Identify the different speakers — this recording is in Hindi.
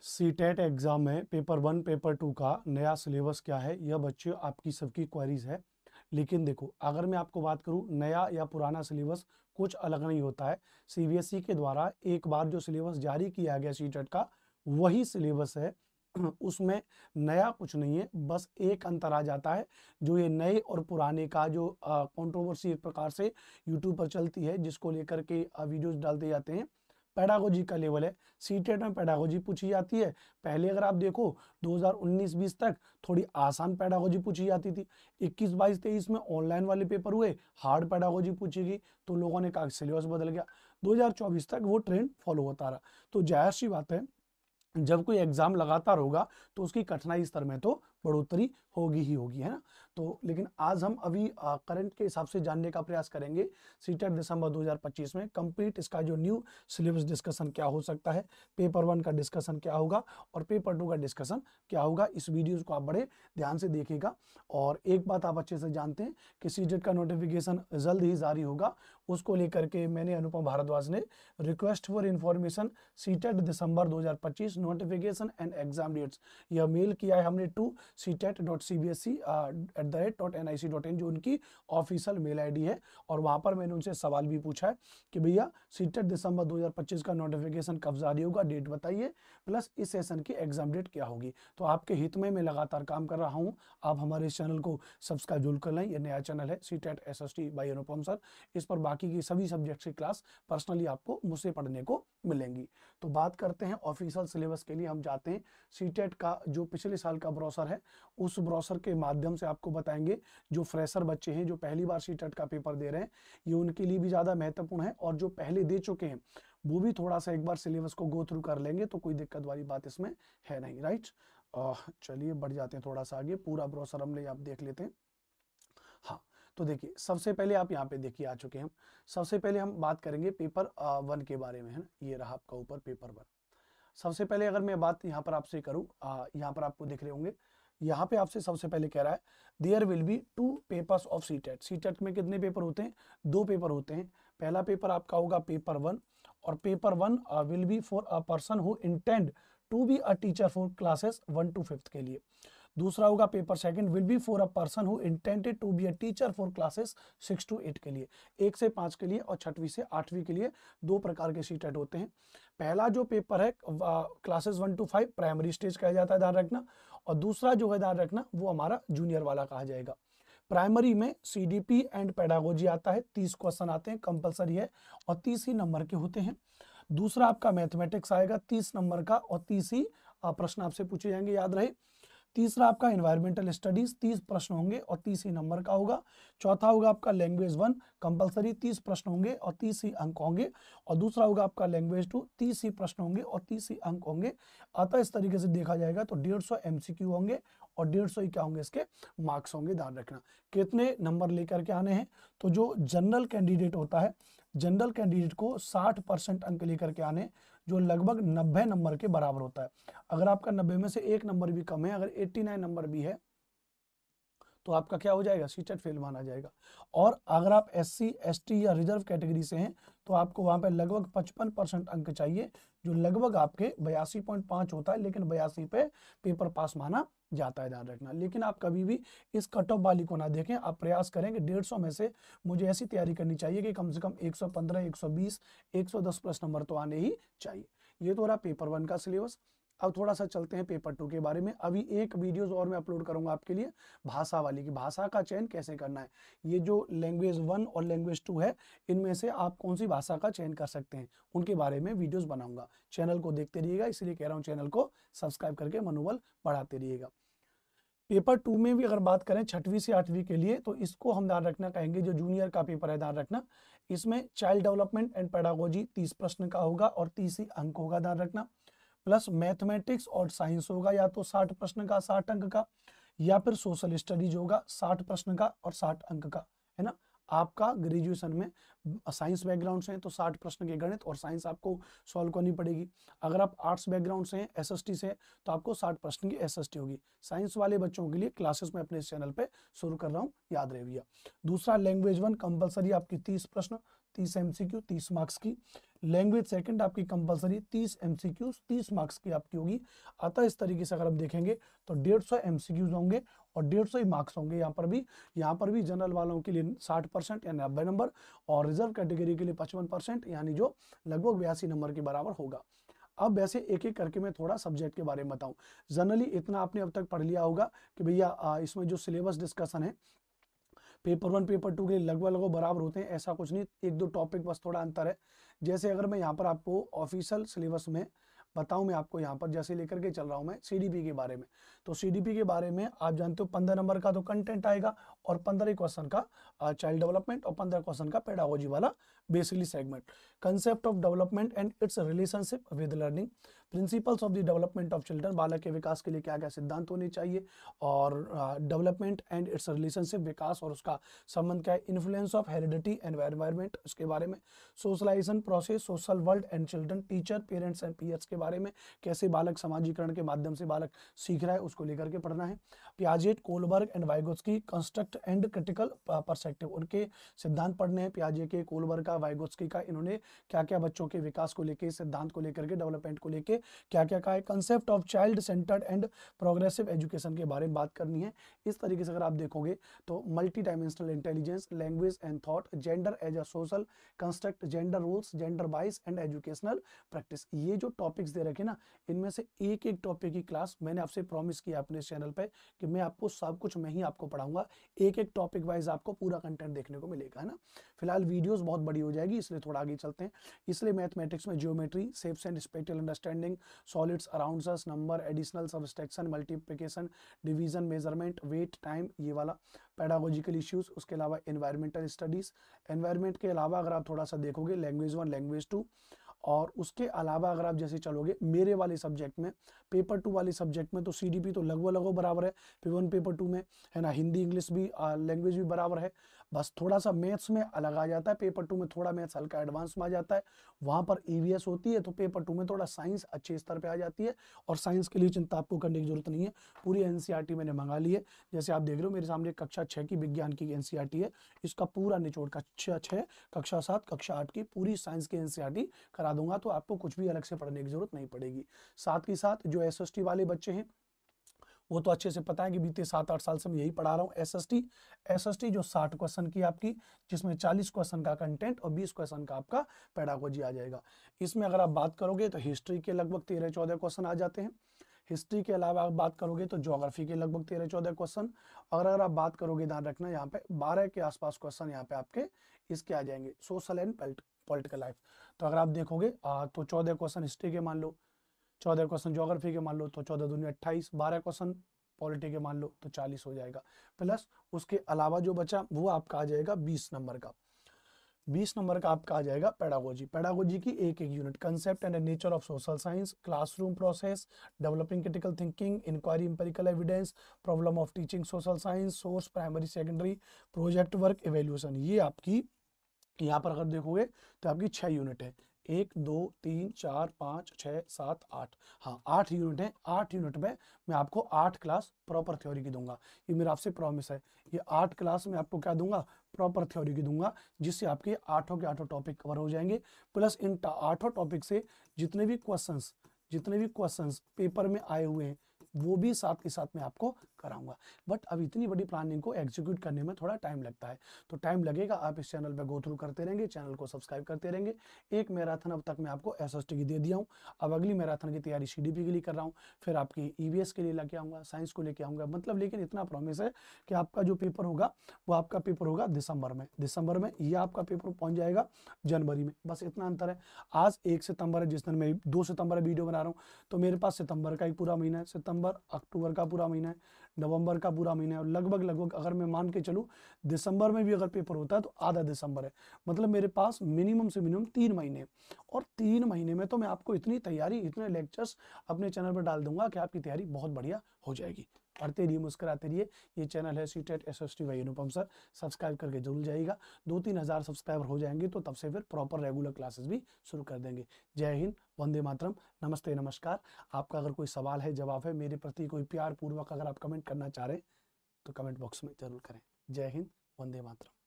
Speaker 1: सीटेट एग्जाम में पेपर 1 पेपर 2 का नया सिलेबस क्या है, यह बच्चों आपकी सबकी क्वेरीज है। लेकिन देखो, अगर मैं आपको बात करूं नया या पुराना सिलेबस कुछ अलग नहीं होता है। सीबीएसई के द्वारा एक बार जो सिलेबस जारी किया गया सीटेट का, वही सिलेबस है। उसमें नया कुछ नहीं है, बस एक अंतर आ जाता है। जो ये नए और पुराने का जो कंट्रोवर्सी एक प्रकार से यूट्यूब पर चलती है, जिसको लेकर के वीडियोस डालते जाते हैं, पेडागोजी का लेवल है। सीटेट में पेडागोजी पूछी जाती है। पहले अगर आप देखो 2019-20 तक थोड़ी आसान पेडागोजी पूछी जाती थी। 21-22-23 में ऑनलाइन वाले पेपर हुए, हार्ड पेडागोजी पूछी गई, तो लोगों ने कहा सिलेबस बदल गया। 2024 तक वो ट्रेंड फॉलो होता रहा। तो जाहिर सी बात है, जब कोई एग्जाम लगातार होगा तो उसकी कठिनाई स्तर में तो बढ़ोतरी होगी ही होगी, है ना। तो लेकिन आज हम अभी करंट के हिसाब से जानने का प्रयास करेंगे सीटेट दिसंबर 2025 में कंप्लीट इसका जो न्यू सिलेबस डिस्कशन क्या हो सकता है, पेपर 1 का डिस्कशन क्या होगा और पेपर 2 का डिस्कशन क्या होगा। इस वीडियो को आप बड़े ध्यान से देखिएगा। और एक बात आप अच्छे से जानते हैं कि सीटेट का नोटिफिकेशन जल्द ही जारी होगा। उसको लेकर के मैंने अनुपम भारद्वाज ने request for information CTET December 2025 notification and exam dates यह मेल किया है हमने टू ctet.cbse@nic.in, जो उनकी ऑफिशियल मेल आईडी है। और वहां पर मैंने उनसे सवाल भी पूछा है कि भैया सीटेट दिसंबर 2025 का नोटिफिकेशन कब जारी होगा, डेट बताइए, प्लस इस सेशन की एग्जाम डेट क्या होगी। तो आपके हित में मैं लगातार काम कर रहा हूं। आप हमारे इस चैनल को सब्सक्राइब जरूर कर लें। यह नया चैनल है सीटेट एसएसटी बाय अनुपम सर। इस पर बाकी की सभी सब्जेक्ट्स की क्लास पर्सनली आपको मुझसे पढ़ने को मिलेंगी। तो बात करते हैं ऑफिशियल सिलेबस के लिए हम जाते हैं। सीटेट का जो पिछले साल का ब्रोशर है, उस ब्रोशर के माध्यम से आपको बताएंगे जो फ्रेशर बच्चे हैं जो पहली बार सीटेट का पेपर दे रहे हैं, ये उनके लिए भी ज्यादा महत्वपूर्ण है। और जो पहले दे चुके हैं वो भी थोड़ा सा एक बार सिलेबस को गो थ्रू कर लेंगे, तो कोई दिक्कत वाली बात इसमें है नहीं, राइट। चलिए बढ़ जाते हैं थोड़ा सा आगे, पूरा ब्रोशर हम आप देख लेते हैं। हाँ, तो देखिए सबसे पहले आप यहाँ पे देखिए आ चुके हैं हम। सबसे पहले हम बात करेंगे पेपर 1 के बारे में, है ना। ये रहा आपका ऊपर पेपर 1। सबसे पहले अगर मैं बात यहाँ पर आपसे करूँ, यहाँ पर आपको दिख रहे होंगे, यहाँ पे आपसे सबसे पहले कह रहा है there will be 2 papers of CTET. CTET में कितने पेपर होते हैं? 2 पेपर होते हैं। पहला पेपर आपका होगा पेपर 1, और paper 1 will be for a person who intend to be a teacher for classes 1 to 5th के लिए। दूसरा होगा paper 2 will be for a person who intended to be a teacher for classes 6 to 8 के लिए, 1 से 5 के लिए और 6वीं से 8वीं के लिए। 2 प्रकार के सीटेट होते हैं। पहला जो पेपर है क्लासेस 1 to 5 प्राइमरी स्टेज कहा जाता है, ध्यान रखना। और दूसरा जो है ध्यान रखना, वो हमारा जूनियर वाला कहा जाएगा। प्राइमरी में सीडीपी एंड पेडागोजी आता है, 30 क्वेश्चन आते हैं, कंपलसरी है और 30 ही नंबर के होते हैं। दूसरा आपका मैथमेटिक्स आएगा 30 नंबर का और 30 ही प्रश्न आपसे पूछे जाएंगे, याद रहे। तीसरा आपका एनवायरमेंटल स्टडीज, 30 प्रश्न होंगे और 30 ही नंबर का होगा। चौथा होगा आपका लैंग्वेज 1 कंपलसरी, 30 प्रश्न होंगे और 30 ही अंक होंगे। और दूसरा होगा आपका लैंग्वेज 2, 30 ही प्रश्न होंगे और 30 ही अंक होंगे। अतः इस तरीके से देखा जाएगा तो 150 एमसीक्यू होंगे और 150 ही क्या होंगे, इसके मार्क्स होंगे। ध्यान रखना कितने नंबर लेकर के आने हैं। तो जो जनरल कैंडिडेट होता है, जनरल कैंडिडेट को 60% अंक लेकर के आने, जो लगभग 90 नंबर के बराबर होता है। अगर आपका 90 में से 1 नंबर भी कम है, अगर 89 नंबर भी है, तो आपका क्या हो जाएगा, सीटेट फेल माना जाएगा। और अगर आप एससी एसटी या रिजर्व कैटेगरी से हैं, तो आपको वहां पे लगभग 55% अंक चाहिए, जो लगभग आपके 82.5 होता है। लेकिन 82 पे पेपर पास माना जाता है, ध्यान रखना। लेकिन आप कभी भी इस कट ऑफ वाली को ना देखें, आप प्रयास करेंगे 150 में से मुझे ऐसी तैयारी करनी चाहिए कि कम से कम 115, 120, 110 प्लस नंबर तो आने ही चाहिए। ये तो रहा पेपर 1 का सिलेबस। अब थोड़ा सा चलते हैं पेपर 2 के बारे में। अभी एक वीडियोस और मैं अपलोड करूंगा आपके लिए भाषा वाली, की भाषा का चयन कैसे करना है। ये जो लैंग्वेज 1 और लैंग्वेज 2 है, इनमें से आप कौन सी भाषा का चयन कर सकते हैं, उनके बारे में वीडियोस बनाऊंगा। चैनल को देखते रहिएगा, इसलिए कह रहा हूं चैनल को सब्सक्राइब करके मनोबल बढ़ाते रहिएगा। पेपर 2 में भी अगर बात करें 6वीं से 8वीं के लिए, तो इसको हम ध्यान रखना कहेंगे, जो जूनियर का पेपर है, ध्यान रखना। इसमें चाइल्ड डेवलपमेंट एंड पेडागोजी 30 प्रश्न का होगा और 30 ही अंक होगा, ध्यान रखना। प्लस मैथमेटिक्स और साइंस होगा, या तो 60 प्रश्न का 60 अंक का, या फिर सोशल स्टडीज होगा 60 प्रश्न का और 60 अंक का, है ना। आपका ग्रेजुएशन में साइंस बैकग्राउंड से हैं तो 60 प्रश्न के गणित और साइंस आपको सॉल्व करनी पड़ेगी। अगर आप आर्ट्स बैकग्राउंड से हैं, एसएसटी से हैं, तो आपको 60 प्रश्न की एसएसटी होगी। साइंस वाले बच्चों के लिए क्लासेस में अपने इस चैनल पे शुरू कर रहा हूँ, याद रहे भैया। दूसरा लैंग्वेज 1 कंपलसरी आपकी 30 प्रश्न, 30 MCQ 30 मार्क्स की। लैंग्वेज सेकंड आपकी कंपलसरी 30 MCQ 30 मार्क्स की आपकी होगी। अतः इस तरीके से अगर आप देखेंगे तो 150 MCQs होंगे और 150 ही मार्क्स होंगे। यहाँ पर भी जनरल वालों के लिए 60% यानी 90 नंबर और रिजर्व कैटेगरी के लिए 55% यानी जो लगभग 82 नंबर के बराबर होगा। अब वैसे एक एक करके मैं थोड़ा सब्जेक्ट के बारे में बताऊं। जनरली इतना आपने अब तक पढ़ लिया होगा कि भैया इसमें जो सिलेबस डिस्कशन है पेपर 1 पेपर 2 के लगभग लगभग बराबर होते हैं, ऐसा कुछ नहीं, एक दो टॉपिक बस थोड़ा अंतर है। जैसे अगर मैं यहाँ पर आपको ऑफिशियल सिलेबस में बताऊं, मैं आपको यहाँ पर जैसे लेकर के चल रहा हूं मैं सीडीपी के बारे में, तो सीडीपी के बारे में आप जानते हो 15 नंबर का तो कंटेंट आएगा और 15 क्वेश्चन का चाइल्ड डेवलपमेंट और 15 क्वेश्चन का पेडागोजी वाला basically segment. Concept of development and its relationship with learning, principles of the development of children, बालक के विकास के लिए क्या क्या सिद्धांत होने चाहिए, और डेवलपमेंट एंड इट्स रिलेशनशिप, विकास और उसका संबंध क्या है, influence of heredity and environment उसके बारे में, socialization process, social world and children, teacher parents and peers के बारे में, कैसे बालक समाजीकरण के माध्यम से बालक सीख रहा है उसको लेकर के पढ़ना है। Piaget, Kohlberg and Vygotsky, construct and critical perspective, उनके सिद्धांत पढ़ने हैं, पियाजे के, कोलबर्ग का, वाइगोत्स्की का, इन्होंने क्या क्या बच्चों के विकास को लेकर, सिद्धांत को लेकर के, डेवलपमेंट को लेकर क्या क्या कहा है। Concept of child centred and progressive education के बारे में बात करनी है। इस तरीके से अगर आप देखोगे तो multi dimensional intelligence, language and thought, gender as a social construct, gender roles, gender bias and educational practice, ये जो टॉपिक्स दे रखे ना, इनमें से एक एक टॉपिक की क्लास मैंने आपसे प्रॉमिस किया अपने चैनल पे कि मैं आपको सब कुछ मैं ही आपको पढ़ाऊंगा, एक एक टॉपिक वाइज आपको पूरा कंटेंट देखने को मिलेगा, है ना। फिलहाल वीडियोस बहुत बड़ी हो जाएगी इसलिए थोड़ा आगे चलते हैं। इसलिए मैथमेटिक्स में geometry, shapes and spectral understanding, solids around us, number, additional, subtraction, multiplication, division, measurement, weight, time, ये वाला पेडागोजिकल इश्यूज। उसके अलावा एनवायरमेंटल स्टडीज, एनवायरमेंट के अलावा अगर आप थोड़ा सा देखोगे लैंग्वेज 1 लैंग्वेज 2, और उसके अलावा अगर आप जैसे चलोगे मेरे वाले सब्जेक्ट में, पेपर 2 वाले सब्जेक्ट में, तो सीडीपी तो लगभग लगभग बराबर है पेपर 1 पेपर 2 में, है ना। हिंदी इंग्लिश भी लैंग्वेज भी बराबर है, बस थोड़ा सा मैथ्स में अलग आ जाता है, पेपर 2 में थोड़ा मैथ्स हल्का एडवांस में आ जाता है, वहां पर ईवीएस होती है, तो पेपर 2 में थोड़ा साइंस अच्छे स्तर पे आ जाती है। और साइंस के लिए चिंता आपको करने की जरूरत नहीं है, पूरी एनसीईआरटी मैंने मंगा ली है। जैसे आप देख रहे हो मेरे सामने कक्षा 6 की विज्ञान की एनसीईआरटी है, इसका पूरा निचोड़ कक्षा 6 कक्षा 7 कक्षा 8 की पूरी साइंस की एनसीईआरटी करा दूंगा, तो आपको कुछ भी अलग से पढ़ने की जरूरत नहीं पड़ेगी। साथ ही साथ जो एसएसटी वाले बच्चे हैं वो तो अच्छे से पता है कि बीते 7-8 साल से मैं यही पढ़ा रहा हूँ एसएसटी जो 60 क्वेश्चन की आपकी, जिसमें 40 क्वेश्चन का कंटेंट और 20 क्वेश्चन का आपका पेडागोजी आ जाएगा। इसमें अगर आप बात करोगे तो हिस्ट्री के लगभग 13-14 क्वेश्चन आ जाते हैं। हिस्ट्री के अलावा आप बात करोगे तो ज्योग्राफी के लगभग 13-14 क्वेश्चन, और अगर आप बात करोगे ध्यान रखना यहाँ पे 12 के आसपास क्वेश्चन यहाँ पे आपके इसके आ जाएंगे, सोशल एंड पॉलिटिकल लाइफ। तो अगर आप देखोगे तो 14 क्वेश्चन हिस्ट्री के मान लो, 14 क्वेश्चन ज्योग्राफी के मान लो तो 14 दूनी 28, 12 क्वेश्चन पॉलिटी के मान लो तो 40 हो जाएगा। प्लस उसके अलावा जो बचा वो आपका आ जाएगा 20 नंबर का, 20 नंबर का आपका आ जाएगा पेडागोजी की एक एक unit, concept and nature of social science, classroom process, developing critical thinking, inquiry empirical evidence, problem of teaching social science, source primary secondary, project work, evaluation, ये आपकी यहाँ पर अगर देखोगे तो आपकी 6 यूनिट है, 1 2 3 4 5 6 7 8, हाँ 8 यूनिट है। 8 यूनिट में मैं आपको 8 क्लास प्रॉपर थ्योरी की दूंगा, ये मेरा आपसे प्रॉमिस है। ये 8 क्लास में आपको क्या दूंगा, प्रॉपर थ्योरी की दूंगा, जिससे आपके 8 के 8 टॉपिक कवर हो जाएंगे। प्लस इन 8 टॉपिक से जितने भी क्वेश्चंस पेपर में आए हुए हैं वो भी साथ के साथ मैं आपको कराऊंगा। बट अब इतनी बड़ी प्लानिंग को एग्जीक्यूट करने में थोड़ा टाइम लगता है, तो टाइम लगेगा, आप इस चैनल पे गो थ्रू करते रहेंगे, चैनल को सब्सक्राइब करते रहेंगे। एक मैराथन अब तक मैं आपको एसएसटी की दे दिया हूँ, अब अगली मैराथन की तैयारी सीडीपी के लिए कर रहा हूँ, फिर आपकी ईवीएस के लिए लेके आऊंगा, साइंस को लेके आऊंगा, मतलब लेकिन इतना प्रॉमिस है कि आपका जो पेपर होगा वो आपका पेपर होगा दिसंबर में, ये आपका पेपर पहुंच जाएगा जनवरी में, बस इतना अंतर है। आज 1 सितंबर है, जिस दिन मैं 2 सितंबर वीडियो बना रहा हूँ, तो मेरे पास सितंबर का एक पूरा महीना है, सितंबर अक्टूबर का पूरा महीना है, नवंबर का पूरा महीना है, और लगभग अगर मैं मान के चलूँ दिसंबर में भी अगर पेपर होता है तो आधा दिसंबर है, मतलब मेरे पास मिनिमम से मिनिमम 3 महीने, और 3 महीने में तो मैं आपको इतनी तैयारी, इतने लेक्चर्स अपने चैनल पर डाल दूंगा कि आपकी तैयारी बहुत बढ़िया हो जाएगी। पढ़ते रहिए, मुस्कुराते रहिए। ये चैनल है सीटेट एसएसटी बाय अनुपम सर, सब्सक्राइब करके जरूर जाइएगा। 2-3 हज़ार सब्सक्राइबर हो जाएंगे तो तब से फिर प्रॉपर रेगुलर क्लासेस भी शुरू कर देंगे। जय हिंद, वंदे मातरम, नमस्ते नमस्कार। आपका अगर कोई सवाल है, जवाब है, मेरे प्रति कोई प्यार पूर्वक अगर आप कमेंट करना चाह रहे हैं तो कमेंट बॉक्स में जरूर करें। जय हिंद, वंदे मातरम।